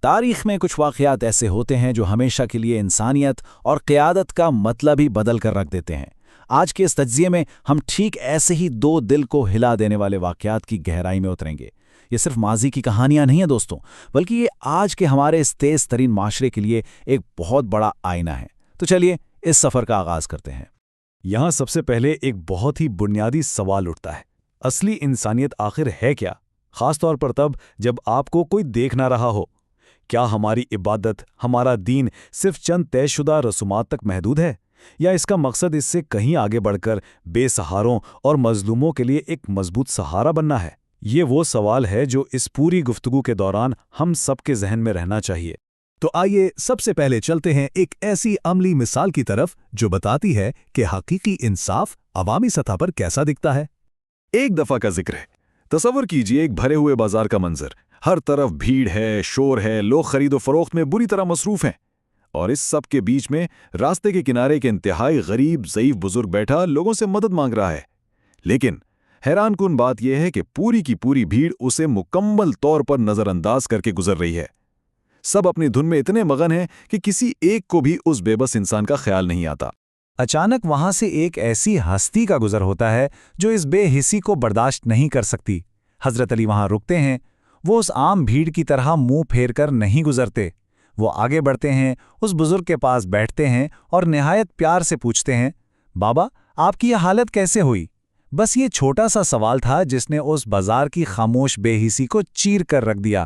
تاریخ میں کچھ واقعات ایسے ہوتے ہیں جو ہمیشہ کے لیے انسانیت اور قیادت کا مطلب ہی بدل کر رکھ دیتے ہیں۔ آج کے اس تجزیے میں ہم ٹھیک ایسے ہی دو دل کو ہلا دینے والے واقعات کی گہرائی میں اتریں گے۔ یہ صرف ماضی کی کہانیاں نہیں ہیں دوستوں، بلکہ یہ آج کے ہمارے اس تیز ترین معاشرے کے لیے ایک بہت بڑا آئینہ ہے۔ تو چلیے اس سفر کا آغاز کرتے ہیں۔ یہاں سب سے پہلے ایک بہت ہی بنیادی سوال اٹھتا ہے، اصلی انسانیت آخر ہے کیا؟ خاص طور پر تب جب آپ کو کوئی دیکھ نہ رہا ہو۔ کیا ہماری عبادت، ہمارا دین صرف چند طے شدہ رسومات تک محدود ہے، یا اس کا مقصد اس سے کہیں آگے بڑھ کر بے سہاروں اور مظلوموں کے لیے ایک مضبوط سہارا بننا ہے؟ یہ وہ سوال ہے جو اس پوری گفتگو کے دوران ہم سب کے ذہن میں رہنا چاہیے۔ تو آئیے سب سے پہلے چلتے ہیں ایک ایسی عملی مثال کی طرف جو بتاتی ہے کہ حقیقی انصاف عوامی سطح پر کیسا دکھتا ہے۔ ایک دفعہ کا ذکر ہے، تصور کیجئے ایک بھرے ہوئے بازار کا منظر، ہر طرف بھیڑ ہے، شور ہے، لوگ خرید و فروخت میں بری طرح مصروف ہیں، اور اس سب کے بیچ میں راستے کے کنارے ایک انتہائی غریب ضعیف بزرگ بیٹھا لوگوں سے مدد مانگ رہا ہے۔ لیکن حیران کن بات یہ ہے کہ پوری کی پوری بھیڑ اسے مکمل طور پر نظر انداز کر کے گزر رہی ہے۔ سب اپنی دھن میں اتنے مگن ہیں کہ کسی ایک کو بھی اس بے بس انسان کا خیال نہیں آتا۔ اچانک وہاں سے ایک ایسی ہستی کا گزر ہوتا ہے جو اس بے حسی کو برداشت نہیں کر سکتی۔ حضرت علی وہاں رکتے ہیں۔ وہ اس عام بھیڑ کی طرح منہ پھیر کر نہیں گزرتے۔ وہ آگے بڑھتے ہیں، اس بزرگ کے پاس بیٹھتے ہیں اور نہایت پیار سے پوچھتے ہیں، بابا آپ کی یہ حالت کیسے ہوئی؟ بس یہ چھوٹا سا سوال تھا جس نے اس بازار کی خاموش بے حسی کو چیر کر رکھ دیا۔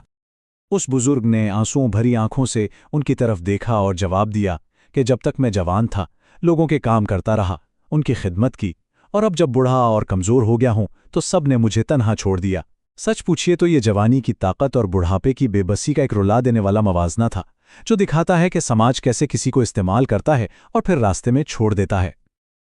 اس بزرگ نے آنسوؤں بھری آنکھوں سے ان کی طرف دیکھا اور جواب دیا کہ جب تک میں جوان تھا لوگوں کے کام کرتا رہا، ان کی خدمت کی، اور اب جب بوڑھا اور کمزور ہو گیا ہوں تو سب نے مجھے تنہا چھوڑ دیا۔ سچ پوچھئے تو یہ جوانی کی طاقت اور بڑھاپے کی بے بسی کا ایک رلا دینے والا موازنہ تھا، جو دکھاتا ہے کہ سماج کیسے کسی کو استعمال کرتا ہے اور پھر راستے میں چھوڑ دیتا ہے۔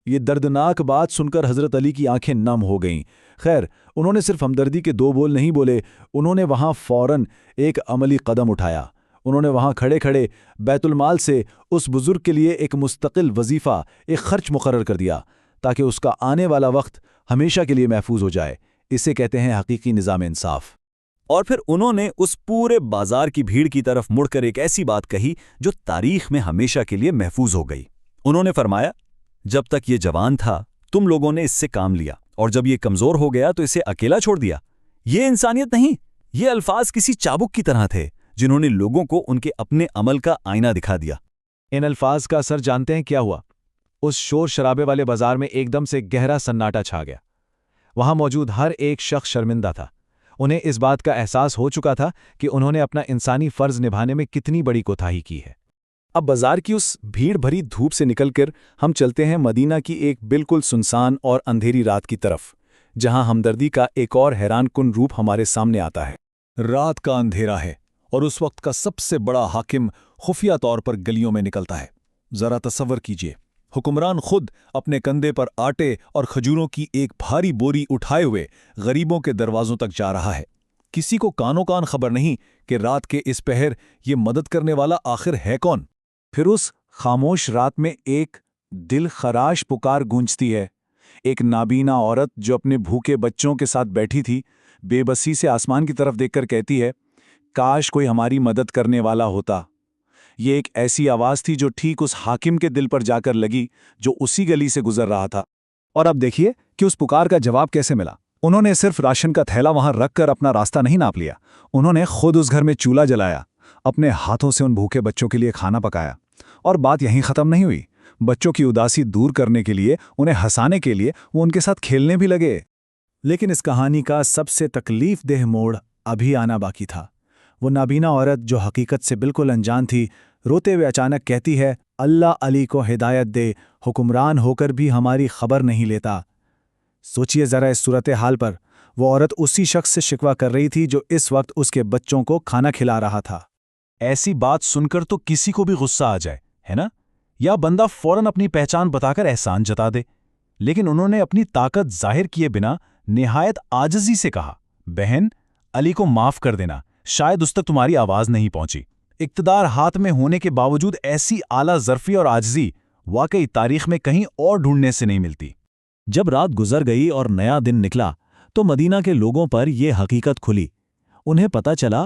یہ دردناک بات سن کر حضرت علی کی آنکھیں نم ہو گئیں۔ خیر، انہوں نے صرف ہمدردی کے دو بول نہیں بولے، انہوں نے وہاں فوراً ایک عملی قدم اٹھایا۔ انہوں نے وہاں کھڑے کھڑے بیت المال سے اس بزرگ کے لیے ایک مستقل وظیفہ، ایک خرچ مقرر کر دیا، تاکہ اس کا آنے والا وقت ہمیشہ کے لیے محفوظ ہو جائے۔ اسے کہتے ہیں حقیقی نظام انصاف۔ اور پھر انہوں نے اس پورے بازار کی بھیڑ کی طرف مڑ کر ایک ایسی بات کہی جو تاریخ میں ہمیشہ کے لیے محفوظ ہو گئی۔ انہوں نے فرمایا، جب تک یہ جوان تھا تم لوگوں نے اس سے کام لیا، اور جب یہ کمزور ہو گیا تو اسے اکیلا چھوڑ دیا۔ یہ انسانیت نہیں، یہ الفاظ کسی چابک کی طرح تھے جنہوں نے لوگوں کو ان کے اپنے عمل کا آئینہ دکھا دیا۔ ان الفاظ کا اثر جانتے ہیں کیا ہوا؟ اس شور شرابے والے بازار میں ایک دم سے گہرا سناٹا چھا گیا۔ وہاں موجود ہر ایک شخص شرمندہ تھا۔ انہیں اس بات کا احساس ہو چکا تھا کہ انہوں نے اپنا انسانی فرض نبھانے میں کتنی بڑی کوتاہی کی ہے۔ اب بازار کی اس بھیڑ بھری دھوپ سے نکل کر ہم چلتے ہیں مدینہ کی ایک بالکل سنسان اور اندھیری رات کی طرف، جہاں ہمدردی کا ایک اور حیران کن روپ ہمارے سامنے آتا ہے۔ رات کا اندھیرا ہے، اور اس وقت کا سب سے بڑا حاکم خفیہ طور پر گلیوں میں نکلتا ہے۔ ذرا تصور کیجئے، حکمران خود اپنے کندھے پر آٹے اور کھجوروں کی ایک بھاری بوری اٹھائے ہوئے غریبوں کے دروازوں تک جا رہا ہے۔ کسی کو کانوں کان خبر نہیں کہ رات کے اس پہر یہ مدد کرنے والا آخر ہے کون۔ پھر اس خاموش رات میں ایک دل خراش پکار گونجتی ہے۔ ایک نابینا عورت جو اپنے بھوکے بچوں کے ساتھ بیٹھی تھی، بے بسی سے آسمان کی طرف دیکھ کر کہتی ہے، کاش کوئی ہماری مدد کرنے والا ہوتا۔ یہ ایک ایسی آواز تھی جو ٹھیک اس حاکم کے دل پر جا کر لگی جو اسی گلی سے گزر رہا تھا۔ اور اب دیکھیے کہ اس پکار کا جواب کیسے ملا۔ انہوں نے صرف راشن کا تھیلا وہاں رکھ کر اپنا راستہ نہیں ناپ لیا، انہوں نے خود اس گھر میں چولہا جلایا، اپنے ہاتھوں سے ان بھوکے بچوں کے لیے کھانا پکایا۔ اور بات یہیں ختم نہیں ہوئی، بچوں کی اداسی دور کرنے کے لیے، انہیں ہنسانے کے لیے وہ ان کے ساتھ کھیلنے بھی لگے۔ لیکن اس کہانی کا سب سے تکلیف دہ موڑ ابھی آنا باقی تھا۔ وہ نابینا عورت جو حقیقت سے بالکل انجان تھی، روتے ہوئے اچانک کہتی ہے، اللہ علی کو ہدایت دے، حکمران ہو کر بھی ہماری خبر نہیں لیتا۔ سوچئے ذرا اس صورتحال پر، وہ عورت اسی شخص سے شکوہ کر رہی تھی جو اس وقت اس کے بچوں کو کھانا کھلا رہا تھا۔ ایسی بات سن کر تو کسی کو بھی غصہ آ جائے، ہے نا؟ یا بندہ فوراً اپنی پہچان بتا کر احسان جتا دے۔ لیکن انہوں نے اپنی طاقت ظاہر کیے بنا نہایت عاجزی سے کہا، بہن، علی کو معاف کر دینا، شاید اس تک تمہاری آواز نہیں پہنچی۔ اقتدار ہاتھ میں ہونے کے باوجود ایسی اعلیٰ ظرفی اور عاجزی واقعی تاریخ میں کہیں اور ڈھونڈنے سے نہیں ملتی۔ جب رات گزر گئی اور نیا دن نکلا تو مدینہ کے لوگوں پر یہ حقیقت کھلی۔ انہیں پتہ چلا